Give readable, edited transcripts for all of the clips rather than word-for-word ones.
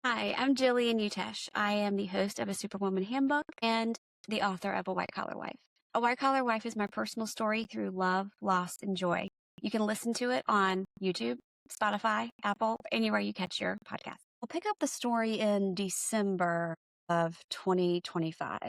Hi, I'm Gillian Utesch. I am the host of a Superwoman Handbook and the author of A White Collar Wife. A White Collar Wife is my personal story through love, loss, and joy. You can listen to it on YouTube, Spotify, Apple, anywhere you catch your podcast. We'll pick up the story in December of 2025.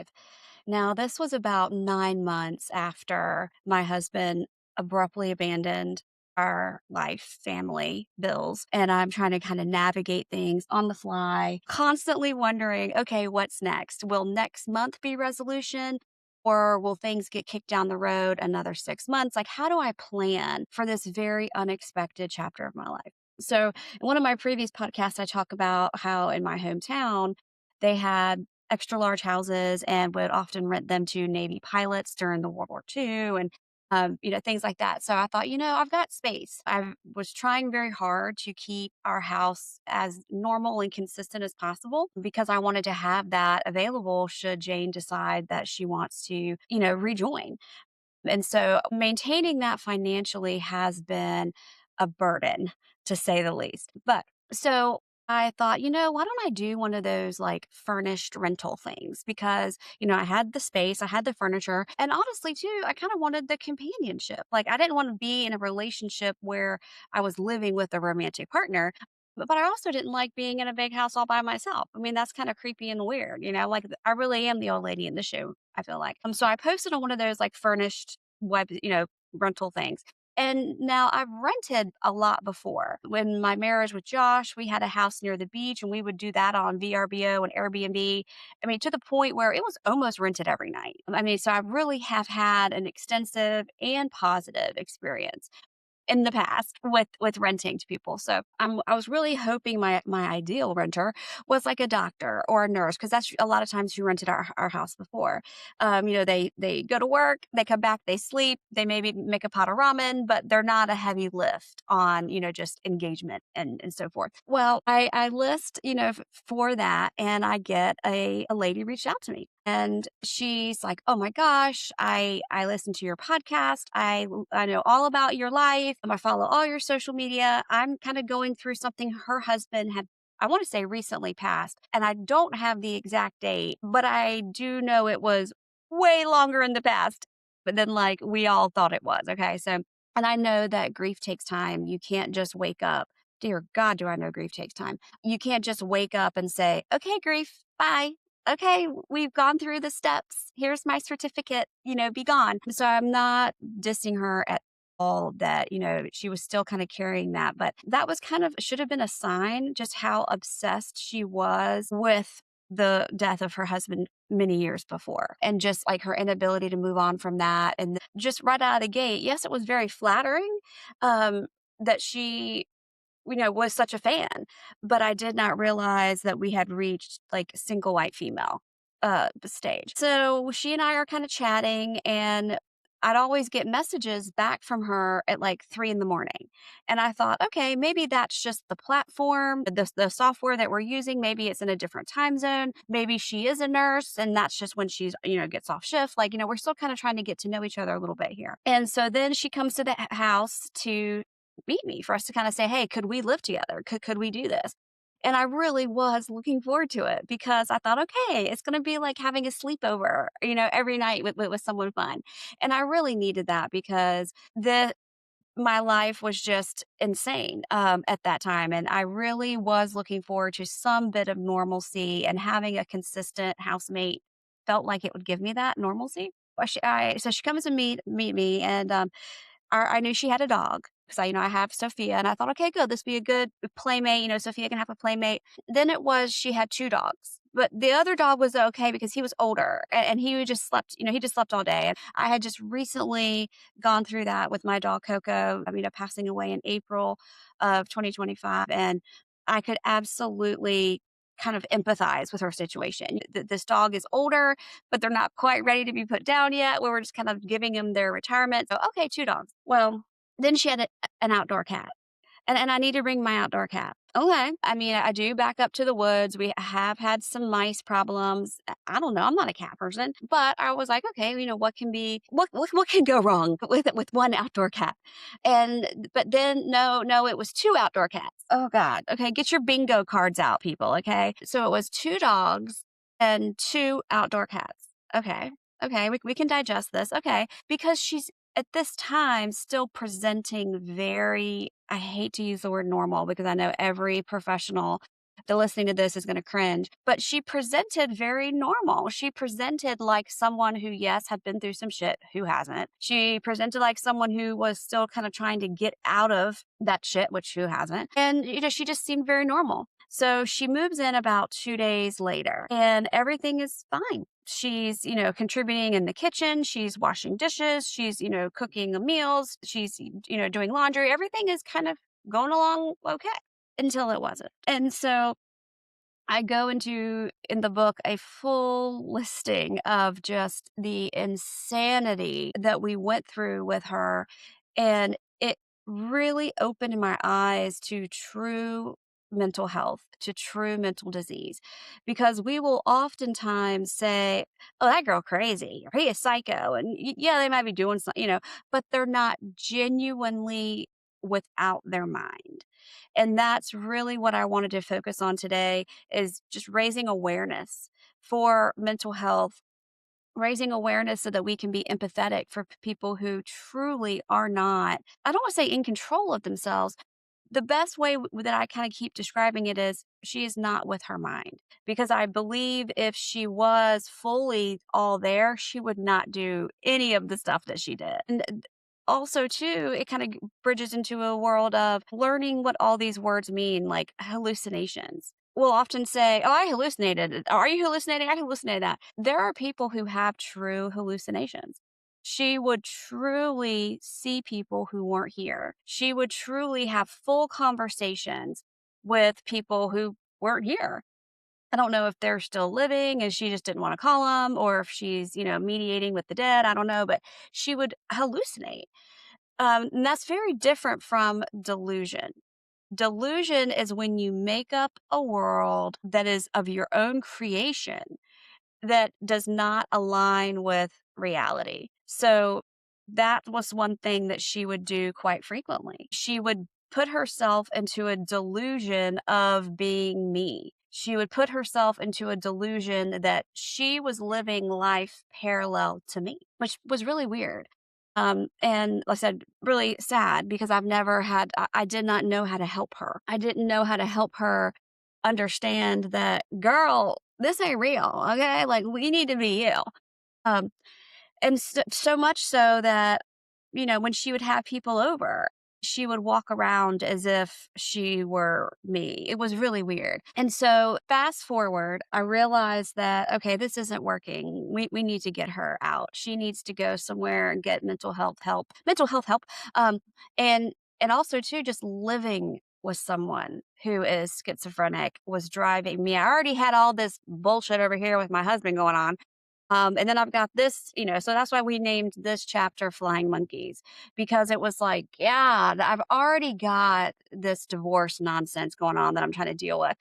Now, this was about 9 months after my husband abruptly abandoned our life, family, bills. And I'm trying to kind of navigate things on the fly, constantly wondering, okay, what's next? Will next month be resolution? Or will things get kicked down the road another 6 months? Like, how do I plan for this very unexpected chapter of my life? So, in one of my previous podcasts, I talk about how in my hometown, they had extra large houses and would often rent them to Navy pilots during the World War II. And things like that. So I thought, I've got space. I was trying very hard to keep our house as normal and consistent as possible because I wanted to have that available should Jane decide that she wants to, rejoin. And so maintaining that financially has been a burden, to say the least. But so I thought, why don't I do one of those like furnished rental things? Because, I had the space, I had the furniture, and honestly, too, I kind of wanted the companionship. Like, I didn't want to be in a relationship where I was living with a romantic partner. But I also didn't like being in a big house all by myself. I mean, that's kind of creepy and weird, like I really am the old lady in the shoe, I feel like. So I posted on one of those like furnished web, rental things. And now I've rented a lot before. When my marriage with Josh, we had a house near the beach and we would do that on VRBO and Airbnb. I mean, to the point where it was almost rented every night. I mean, so I really have had an extensive and positive experience in the past with renting to people. So I was really hoping my ideal renter was like a doctor or a nurse because that's a lot of times who rented our house before. They go to work, they come back, they sleep, they maybe make a pot of ramen, but they're not a heavy lift on just engagement and so forth. Well, I list for that, and I get a lady reached out to me. And she's like, "Oh my gosh, I listened to your podcast. I know all about your life. I follow all your social media. I'm kind of going through something her husband had, I want to say, recently passed. And I don't have the exact date, but I do know it was way longer in the past, but then like we all thought it was. Okay. So, and I know that grief takes time. You can't just wake up. Dear God, do I know grief takes time? You can't just wake up and say, okay, grief, bye. Okay, we've gone through the steps. Here's my certificate, be gone. So I'm not dissing her at all that, she was still kind of carrying that. But that was kind of should have been a sign just how obsessed she was with the death of her husband many years before and just like her inability to move on from that. And just right out of the gate, yes, it was very flattering that she was such a fan, but I did not realize that we had reached like single white female stage. So she and I are kind of chatting, and I'd always get messages back from her at like 3 in the morning. And I thought, okay, maybe that's just the platform, the software that we're using. Maybe it's in a different time zone. Maybe she is a nurse and that's just when she's, gets off shift. Like, we're still kind of trying to get to know each other a little bit here. And so then she comes to the house to meet me for us to kind of say, hey, could we live together? Could we do this? And I really was looking forward to it because I thought, okay, it's going to be like having a sleepover, every night with someone fun. And I really needed that because my life was just insane at that time. And I really was looking forward to some bit of normalcy, and having a consistent housemate felt like it would give me that normalcy. So she comes to meet me, and I knew she had a dog because I have Sophia, and I thought, okay, good. This would be a good playmate. Sophia can have a playmate. Then it was she had two dogs, but the other dog was okay because he was older and he would just slept. He just slept all day. And I had just recently gone through that with my dog Coco. Passing away in April of 2025, and I could absolutely kind of empathize with her situation. This dog is older, but they're not quite ready to be put down yet. We were just kind of giving them their retirement. So, okay, two dogs. Well, then she had an outdoor cat. And I need to bring my outdoor cat. Okay. I mean, I do back up to the woods. We have had some mice problems. I don't know. I'm not a cat person, but I was like, okay, what can be, what can go wrong with one outdoor cat? But then no, it was two outdoor cats. Oh God. Okay. Get your bingo cards out, people. Okay. So it was two dogs and two outdoor cats. Okay. Okay. We can digest this. Okay. Because she's at this time still presenting very, I hate to use the word normal because I know every professional that listening to this is going to cringe, but she presented very normal. She presented like someone who, yes, had been through some shit. Who hasn't? She presented like someone who was still kind of trying to get out of that shit, which who hasn't? And, she just seemed very normal. So she moves in about 2 days later and everything is fine. She's, contributing in the kitchen. She's washing dishes. She's, cooking meals. She's, doing laundry. Everything is kind of going along okay until it wasn't. And so I go into in the book a full listing of just the insanity that we went through with her. And it really opened my eyes to true mental health, to true mental disease, because we will oftentimes say, oh, that girl crazy, or he is psycho. And yeah, they might be doing something, but they're not genuinely without their mind. And that's really what I wanted to focus on today is just raising awareness for mental health, raising awareness so that we can be empathetic for people who truly are not, I don't want to say in control of themselves. The best way that I kind of keep describing it is she is not with her mind, because I believe if she was fully all there, she would not do any of the stuff that she did. And also, too, it kind of bridges into a world of learning what all these words mean, like hallucinations. We'll often say, oh, I hallucinated. Are you hallucinating? I hallucinated that. There are people who have true hallucinations. She would truly see people who weren't here. She would truly have full conversations with people who weren't here. I don't know if they're still living and she just didn't want to call them, or if she's, mediating with the dead. I don't know, but she would hallucinate. And that's very different from delusion. Delusion is when you make up a world that is of your own creation that does not align with reality. So that was one thing that she would do quite frequently. She would put herself into a delusion of being me. She would put herself into a delusion that she was living life parallel to me, which was really weird. And like I said, really sad because I did not know how to help her. I didn't know how to help her understand that, girl, this ain't real. Okay. Like, we need to be you. Um, and so much so that, when she would have people over, she would walk around as if she were me. It was really weird. And so fast forward, I realized that, okay, this isn't working. We need to get her out. She needs to go somewhere and get mental health help. Um, and also too, just living with someone who is schizophrenic was driving me. I already had all this bullshit over here with my husband going on. And then I've got this, so that's why we named this chapter Flying Monkeys, because it was like, yeah, I've already got this divorce nonsense going on that I'm trying to deal with.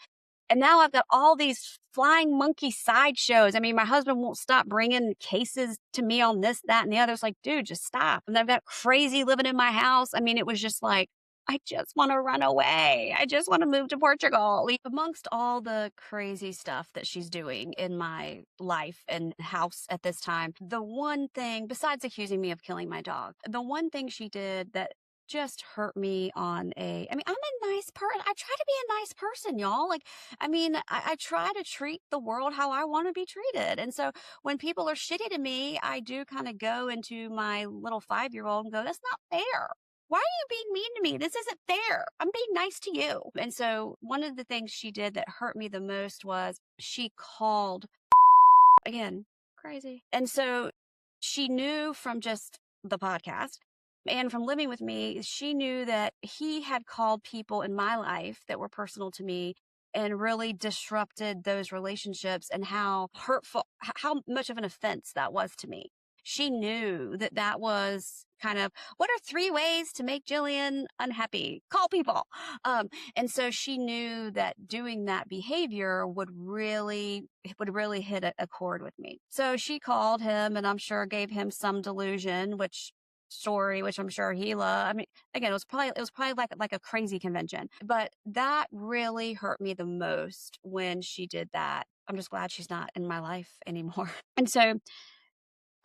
And now I've got all these flying monkey sideshows. I mean, my husband won't stop bringing cases to me on this, that, and the other. It's like, dude, just stop. And I've got crazy living in my house. I mean, it was just like, I just want to run away. I just want to move to Portugal. Like, amongst all the crazy stuff that she's doing in my life and house at this time, the one thing, besides accusing me of killing my dog, the one thing she did that just hurt me I'm a nice person. I try to be a nice person, y'all. Like, I try to treat the world how I want to be treated. And so when people are shitty to me, I do kind of go into my little 5-year-old and go, that's not fair. Why are you being mean to me? This isn't fair. I'm being nice to you. And so one of the things she did that hurt me the most was she called, again, crazy. And so she knew from just the podcast and from living with me, she knew that he had called people in my life that were personal to me and really disrupted those relationships, and how hurtful, how much of an offense that was to me. she knew that that was kind of, what are 3 ways to make Gillian unhappy? Call people. And so she knew that doing that behavior would really hit a chord with me. So she called him, and I'm sure gave him some delusion, which I'm sure he loved. I mean, again, it was probably like a crazy convention, but that really hurt me the most when she did that. I'm just glad she's not in my life anymore. And so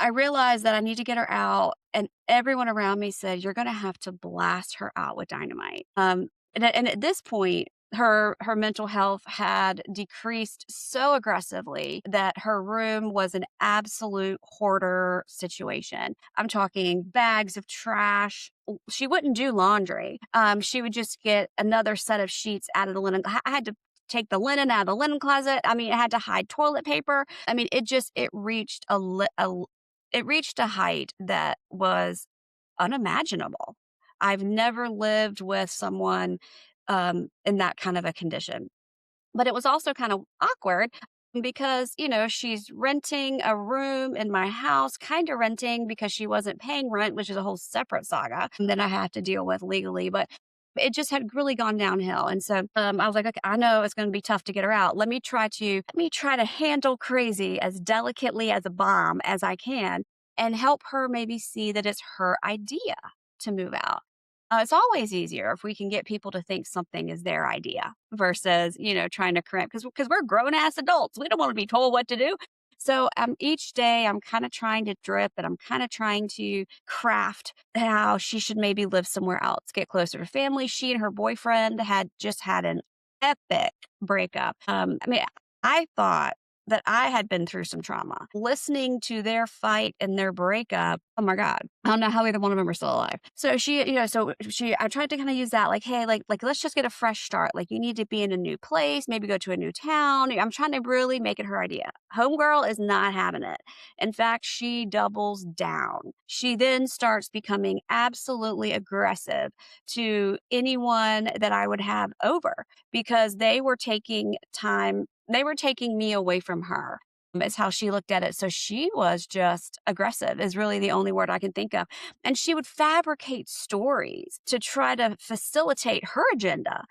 I realized that I need to get her out, and everyone around me said, "You're gonna have to blast her out with dynamite." And at this point, her mental health had decreased so aggressively that her room was an absolute hoarder situation. I'm talking bags of trash. She wouldn't do laundry. She would just get another set of sheets out of the linen. I had to take the linen out of the linen closet. I mean, I had to hide toilet paper. I mean, it reached it reached a height that was unimaginable. I've never lived with someone in that kind of a condition. But it was also kind of awkward because, she's renting a room in my house, kind of renting because she wasn't paying rent, which is a whole separate saga that I have to deal with legally. But it just had really gone downhill. And so I was like, okay, I know it's going to be tough to get her out. Let me try to handle crazy as delicately as a bomb as I can and help her maybe see that it's her idea to move out. It's always easier if we can get people to think something is their idea versus, trying to cramp because we're grown ass adults. We don't want to be told what to do. So each day I'm kind of trying to drip and I'm kind of trying to craft how she should maybe live somewhere else, get closer to family. She and her boyfriend had just had an epic breakup. I mean, I thought that I had been through some trauma. Listening to their fight and their breakup, oh my God, I don't know how either one of them are still alive. So I tried to kind of use that, like, hey, like let's just get a fresh start. Like, you need to be in a new place, maybe go to a new town. I'm trying to really make it her idea. Homegirl is not having it. In fact, she doubles down. She then starts becoming absolutely aggressive to anyone that I would have over because they were taking me away from her. Is how she looked at it. So she was just aggressive, is really the only word I can think of. And she would fabricate stories to try to facilitate her agenda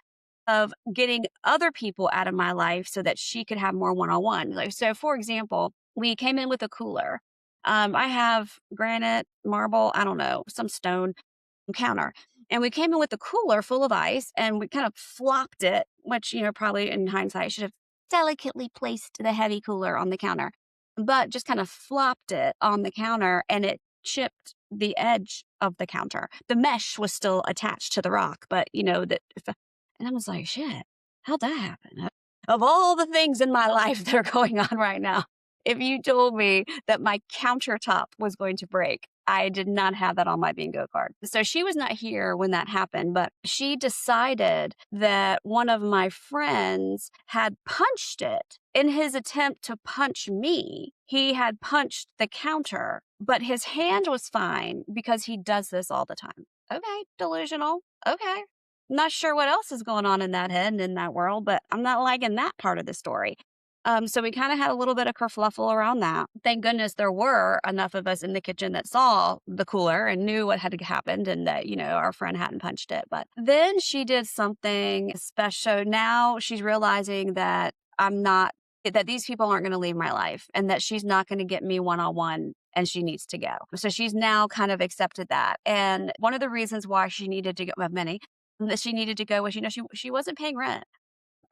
of getting other people out of my life so that she could have more one-on-one. Like, so for example, we came in with a cooler. I have granite, marble, I don't know, some stone counter. And we came in with a cooler full of ice and we kind of flopped it, which, probably in hindsight, I should have delicately placed the heavy cooler on the counter, but just kind of flopped it on the counter and it chipped the edge of the counter. The mesh was still attached to the rock, but and I was like, shit, how'd that happen? Of all the things in my life that are going on right now, if you told me that my countertop was going to break, I did not have that on my bingo card. So she was not here when that happened, but she decided that one of my friends had punched it. In his attempt to punch me, he had punched the counter, but his hand was fine because he does this all the time. Okay, delusional. Okay. Not sure what else is going on in that head and in that world, but I'm not liking that part of the story. So we kind of had a little bit of kerfluffle around that. Thank goodness there were enough of us in the kitchen that saw the cooler and knew what had happened and that, our friend hadn't punched it. But then she did something special. Now she's realizing that that these people aren't going to leave my life and that she's not going to get me one-on-one and she needs to go. So she's now kind of accepted that. And one of the reasons why she needed to go, well, many, that she needed to go was, she wasn't paying rent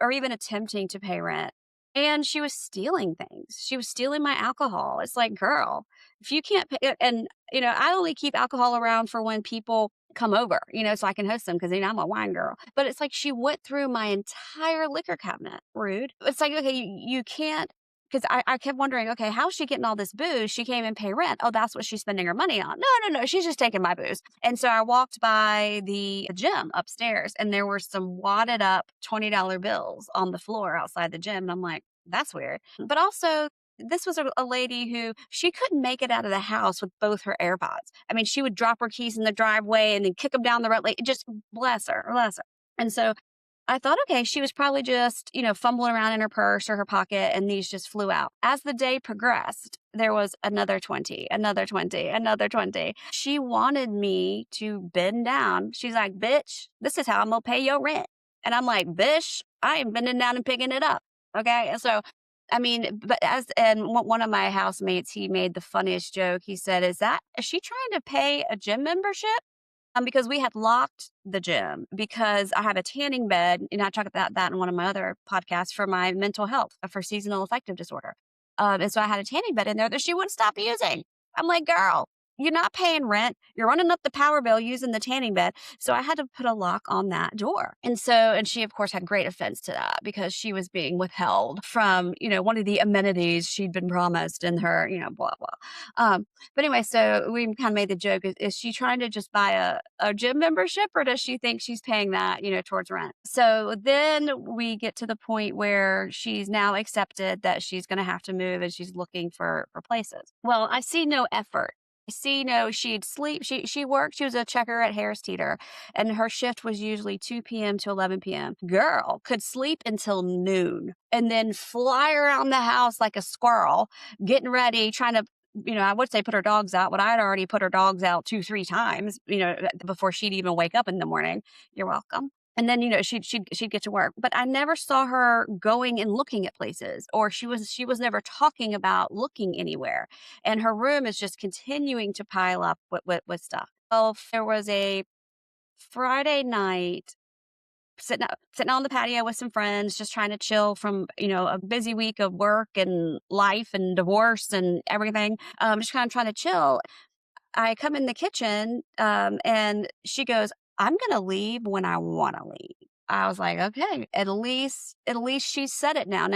or even attempting to pay rent. And she was stealing things. She was stealing my alcohol. It's like, girl, if you can't pay, and, I only keep alcohol around for when people come over, so I can host them because, I'm a wine girl. But it's like she went through my entire liquor cabinet. Rude. It's like, okay, you can't, because I kept wondering, okay, how's she getting all this booze? She came and pay rent. Oh, that's what she's spending her money on. No. She's just taking my booze. And so I walked by the gym upstairs and there were some wadded up $20 bills on the floor outside the gym. And I'm like, that's weird. But also, this was a lady who she couldn't make it out of the house with both her AirPods. I mean, she would drop her keys in the driveway and then kick them down the road. Like, just bless her. And so I thought, okay, she was probably just, fumbling around in her purse or her pocket and these just flew out. As the day progressed, there was another 20, another 20, another 20. She wanted me to bend down. She's like, bitch, this is how I'm going to pay your rent. And I'm like, bitch, I am bending down and picking it up. Okay. And so, I mean, but one of my housemates, he made the funniest joke. He said, is she trying to pay a gym membership? Because we had locked the gym because I have a tanning bed, and I talk about that in one of my other podcasts for my mental health, for seasonal affective disorder. And so I had a tanning bed in there that she wouldn't stop using. I'm like, girl, you're not paying rent. You're running up the power bill using the tanning bed. So I had to put a lock on that door. And she, of course, had great offense to that because she was being withheld from, one of the amenities she'd been promised in her, blah, blah. But anyway, so we kind of made the joke, is she trying to just buy a gym membership, or does she think she's paying that, towards rent? So then we get to the point where she's now accepted that she's going to have to move and she's looking for places. Well, I see no effort. I see no, she'd sleep. She worked, she was a checker at Harris Teeter, and her shift was usually 2 p.m. to 11 p.m. Girl could sleep until noon and then fly around the house like a squirrel, getting ready, trying to, I would say put her dogs out, but I'd already put her dogs out 2, 3 times, before she'd even wake up in the morning. You're welcome. And then, she'd get to work, but I never saw her going and looking at places, or she was never talking about looking anywhere. And her room is just continuing to pile up with stuff. Well, there was a Friday night sitting on the patio with some friends, just trying to chill from, a busy week of work and life and divorce and everything. Just kind of trying to chill. I come in the kitchen, and she goes, I'm going to leave when I want to leave. I was like, okay, at least she said it now.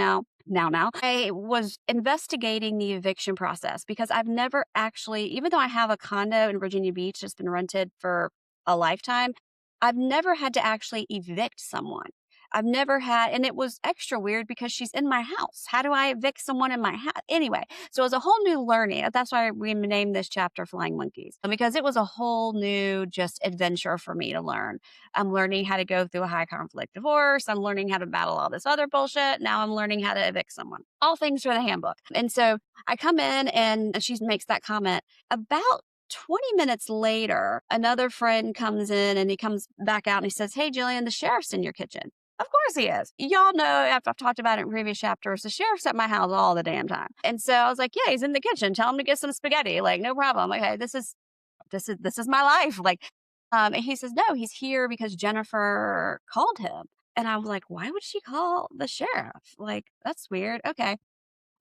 Now. I was investigating the eviction process because I've never actually, even though I have a condo in Virginia Beach that's been rented for a lifetime, I've never had to actually evict someone. I've never had, and it was extra weird because she's in my house. How do I evict someone in my house? Anyway, so it was a whole new learning. That's why we named this chapter Flying Monkeys, because it was a whole new just adventure for me to learn. I'm learning how to go through a high conflict divorce. I'm learning how to battle all this other bullshit. Now I'm learning how to evict someone. All things for the handbook. And so I come in and she makes that comment. About 20 minutes later, another friend comes in and he comes back out and he says, hey, Gillian, the sheriff's in your kitchen. Of course he is. Y'all know, after I've talked about it in previous chapters, the sheriff's at my house all the damn time. And so I was like, yeah, he's in the kitchen. Tell him to get some spaghetti. Like, no problem. Like, hey, this is my life. Like, and he says, no, he's here because Jennifer called him. And I was like, why would she call the sheriff? Like, that's weird. Okay.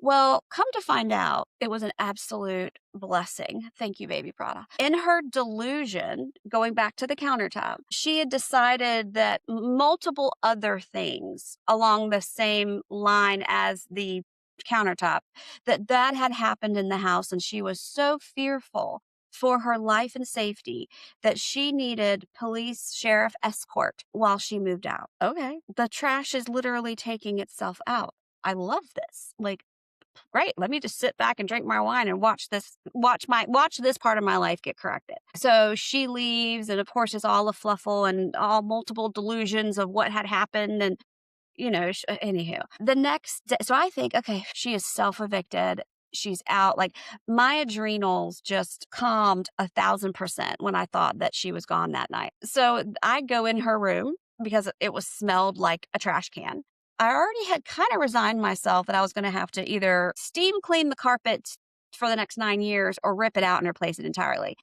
Well, come to find out, it was an absolute blessing. Thank you, baby Prada. In her delusion, going back to the countertop, she had decided that multiple other things along the same line as the countertop, that had happened in the house. And she was so fearful for her life and safety that she needed police sheriff escort while she moved out. Okay. The trash is literally taking itself out. I love this. Like, great, let me just sit back and drink my wine and watch this part of my life get corrected. So she leaves, and of course it's all a fluffle and all multiple delusions of what had happened. And anywho, the next day, so I think, okay, she is self-evicted, she's out. Like, my adrenals just calmed 1,000% when I thought that she was gone that night. So I go in her room because it was smelled like a trash can. I already had kind of resigned myself that I was going to have to either steam clean the carpet for the next 9 years or rip it out and replace it entirely.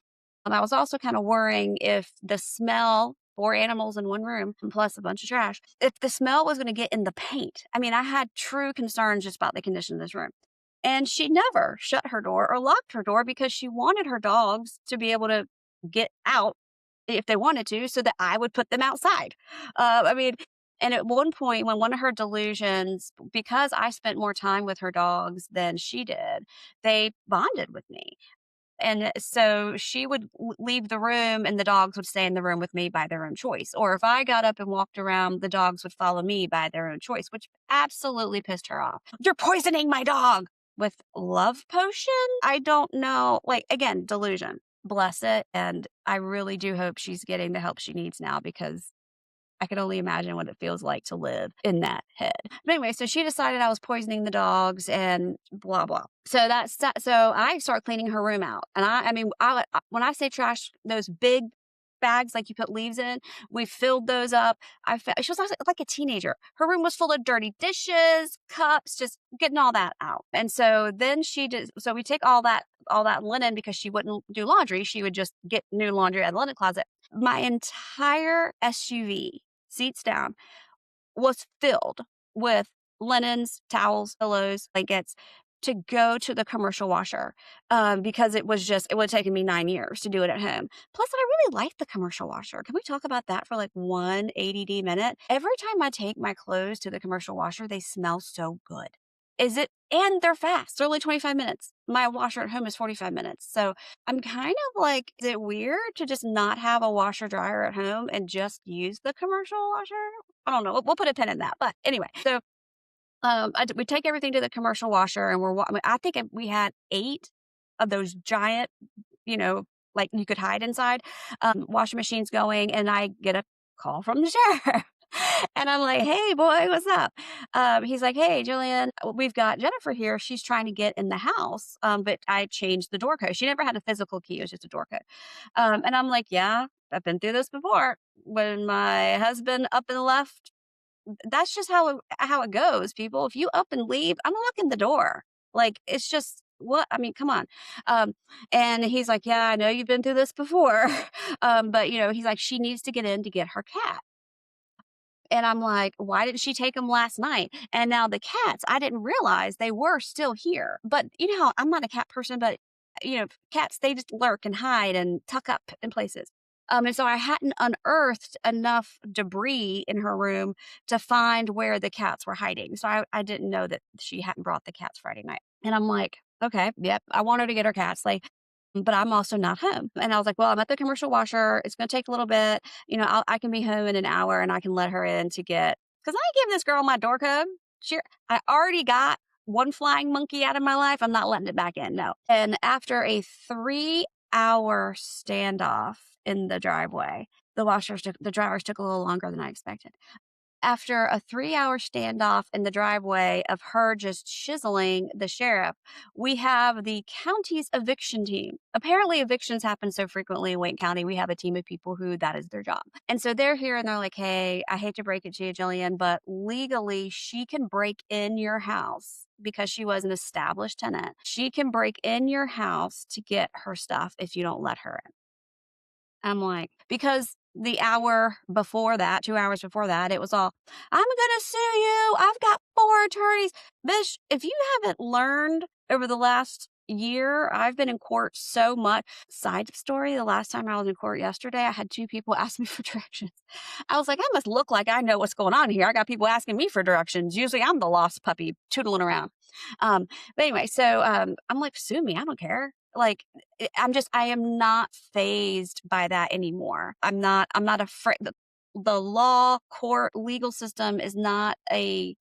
I was also kind of worrying if the smell, 4 animals in one room, plus a bunch of trash, if the smell was going to get in the paint. I mean, I had true concerns just about the condition of this room. And she never shut her door or locked her door because she wanted her dogs to be able to get out if they wanted to, so that I would put them outside. I mean, and at one point, when one of her delusions, because I spent more time with her dogs than she did, they bonded with me. And so she would leave the room and the dogs would stay in the room with me by their own choice. Or if I got up and walked around, the dogs would follow me by their own choice, which absolutely pissed her off. You're poisoning my dog with love potion? I don't know. Like, again, delusion. Bless it. And I really do hope she's getting the help she needs now, because I could only imagine what it feels like to live in that head. But anyway, so she decided I was poisoning the dogs and blah blah. So I start cleaning her room out, and I mean, when I say trash, those big bags like you put leaves in, we filled those up. She was like a teenager. Her room was full of dirty dishes, cups, just getting all that out. And so then she did. So we take all that linen because she wouldn't do laundry. She would just get new laundry out of the linen closet. My entire SUV, seats down, was filled with linens, towels, pillows, blankets to go to the commercial washer because it would have taken me 9 years to do it at home. Plus, I really like the commercial washer. Can we talk about that for like one ADD minute? Every time I take my clothes to the commercial washer, they smell so good. And they're fast. They're only 25 minutes. My washer at home is 45 minutes. So I'm kind of like, is it weird to just not have a washer dryer at home and just use the commercial washer? I don't know. We'll put a pin in that. But anyway, so we take everything to the commercial washer, and I think we had 8 of those giant, you know, like you could hide inside, washing machines going, and I get a call from the sheriff. And I'm like, "Hey, boy, what's up?" He's like, "Hey, Gillian, we've got Jennifer here. She's trying to get in the house, but I changed the door code. She never had a physical key. It was just a door code." And I'm like, "Yeah, I've been through this before. When my husband up and left, that's just how it goes, people. If you up and leave, I'm locking the door. Like, it's just what I mean, come on." Um, and he's like, "Yeah, I know you've been through this before." But he's like, "She needs to get in to get her cat." And I'm like, "Why didn't she take them last night?" And now the cats, I didn't realize they were still here. But you know how I'm not a cat person, but cats, they just lurk and hide and tuck up in places. And so I hadn't unearthed enough debris in her room to find where the cats were hiding. So I didn't know that she hadn't brought the cats Friday night. And I'm like, okay, yep, I want her to get her cats. Like, but I'm also not home. And I was like, well, I'm at the commercial washer. It's going to take a little bit. I can be home in an hour and I can let her in to because I ain't giving this girl my door code. Sure. I already got one flying monkey out of my life. I'm not letting it back in. No. And after a 3-hour standoff in the driveway, the drivers took a little longer than I expected. After a 3-hour standoff in the driveway of her just chiseling the sheriff, we have the county's eviction team. Apparently, evictions happen so frequently in Wayne County. We have a team of people who that is their job. And so they're here and they're like, "Hey, I hate to break it to you, Jillian, but legally, she can break in your house because she was an established tenant. She can break in your house to get her stuff if you don't let her in." I'm like, because the hour before that, 2 hours before that, it was all, "I'm going to sue you. I've got 4 attorneys." Bish, if you haven't learned over the last year, I've been in court so much. Side story, the last time I was in court yesterday, I had 2 people ask me for directions. I was like, I must look like I know what's going on here. I got people asking me for directions. Usually I'm the lost puppy tootling around. Um, but anyway, so I'm like, sue me. I don't care. Like, I am not phased by that anymore. I'm not afraid. The law, court, legal system is not a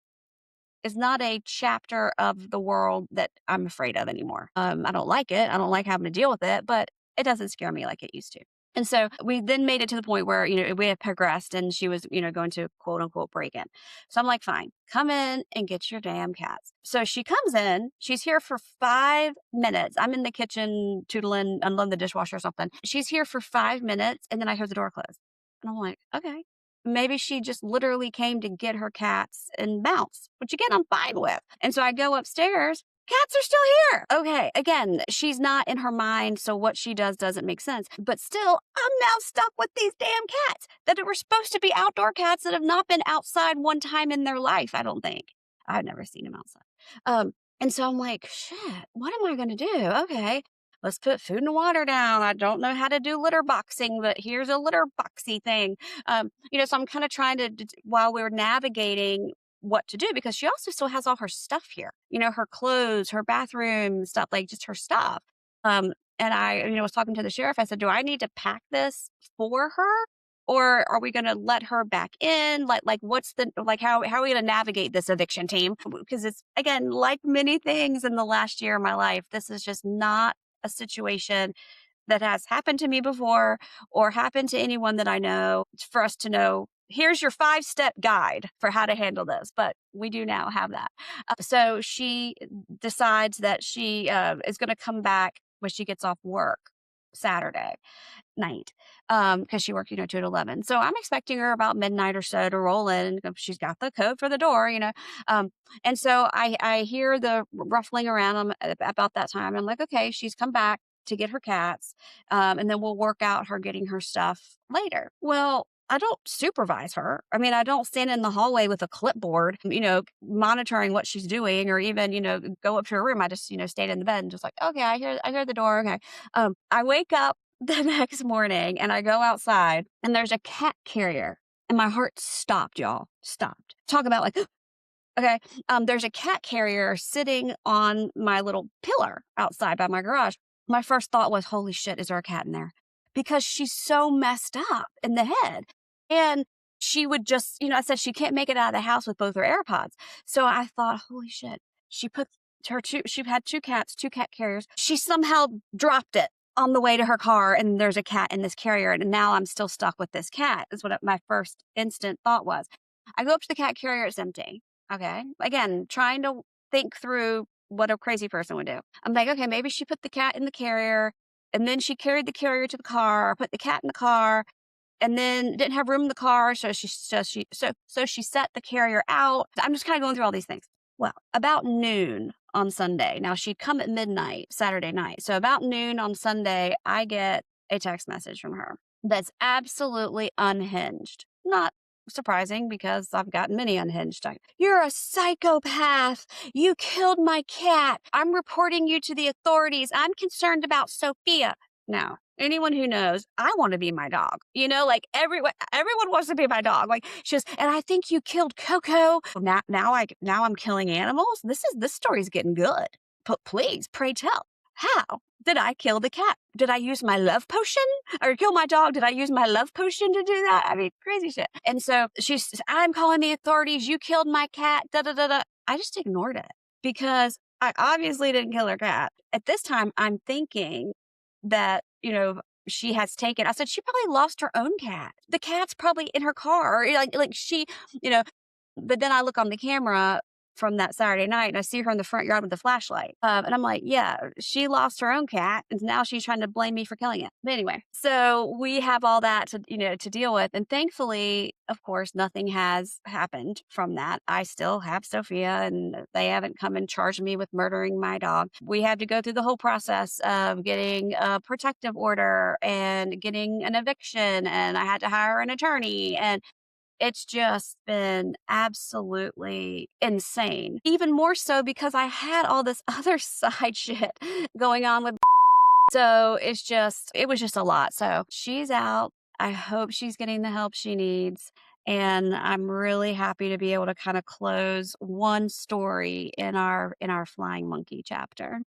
chapter of the world that I'm afraid of anymore. I don't like it. I don't like having to deal with it, but it doesn't scare me like it used to. And so we then made it to the point where, we had progressed and she was, going to quote unquote break in. So I'm like, fine, come in and get your damn cats. So she comes in, she's here for 5 minutes. I'm in the kitchen tootling, unloading the dishwasher or something. She's here for 5 minutes and then I hear the door close. And I'm like, okay. Maybe she just literally came to get her cats and bounce, which again, I'm fine with. And so I go upstairs. Cats are still here. Okay. Again, she's not in her mind. So what she does doesn't make sense. But still, I'm now stuck with these damn cats that were supposed to be outdoor cats that have not been outside one time in their life, I don't think. I've never seen them outside. And so I'm like, shit, what am I going to do? Okay. Let's put food and water down. I don't know how to do litter boxing, but here's a litter boxy thing. So I'm kind of trying to, while we're navigating what to do, because she also still has all her stuff here, her clothes, her bathroom stuff, like just her stuff. And I, was talking to the sheriff. I said, do I need to pack this for her? Or are we going to let her back in? How are we going to navigate this eviction team? Because it's, again, like many things in the last year of my life, this is just not a situation that has happened to me before or happened to anyone that I know for us to know here's your 5-step guide for how to handle this. But we do now have that. So she decides that she is going to come back when she gets off work Saturday night, because she worked, 2 to 11. So I'm expecting her about midnight or so to roll in. She's got the code for the door. Um, and so I hear the ruffling around about that time. I'm like, okay, she's come back to get her cats, and then we'll work out her getting her stuff later. Well, I don't supervise her. I mean, I don't stand in the hallway with a clipboard, monitoring what she's doing, or even, go up to her room. I just, stayed in the bed and just like, okay, I hear the door. Okay. I wake up the next morning and I go outside and there's a cat carrier and my heart stopped, y'all. Stopped. Talk about like, okay. There's a cat carrier sitting on my little pillar outside by my garage. My first thought was, holy shit, is there a cat in there? Because she's so messed up in the head. And she would just, I said she can't make it out of the house with both her AirPods. So I thought, holy shit, she had two cats, two cat carriers. She somehow dropped it on the way to her car, and there's a cat in this carrier. And now I'm still stuck with this cat, is what my first instant thought was. I go up to the cat carrier, it's empty. Okay. Again, trying to think through what a crazy person would do. I'm like, okay, maybe she put the cat in the carrier and then she carried the carrier to the car, or put the cat in the car, and then didn't have room in the car. So she set the carrier out. I'm just kind of going through all these things. Well, about noon on Sunday, now she'd come at midnight, Saturday night. So about noon on Sunday, I get a text message from her that's absolutely unhinged. Not surprising because I've gotten many unhinged. You're a psychopath. You killed my cat. I'm reporting you to the authorities. I'm concerned about Sophia. Now, anyone who knows, I want to be my dog. Like everyone wants to be my dog. Like she goes, and I think you killed Coco. Now I'm killing animals. This story's getting good. But please, pray tell. How did I kill the cat? Did I use my love potion or kill my dog? Did I use my love potion to do that? I mean, crazy shit. And so I'm calling the authorities. You killed my cat. Da da da da. I just ignored it because I obviously didn't kill her cat. At this time, I'm thinking that, she has taken, I said, she probably lost her own cat. The cat's probably in her car. Or like she, but then I look on the camera from that Saturday night and I see her in the front yard with the flashlight. And I'm like, yeah, she lost her own cat and now she's trying to blame me for killing it. But anyway, so we have all that to deal with. And thankfully, of course, nothing has happened from that. I still have Sophia and they haven't come and charged me with murdering my dog. We have to go through the whole process of getting a protective order and getting an eviction. And I had to hire an attorney, and it's just been absolutely insane. Even more so because I had all this other side shit going on with. So it was just a lot. So she's out. I hope she's getting the help she needs. And I'm really happy to be able to kind of close one story in our Flying Monkey chapter.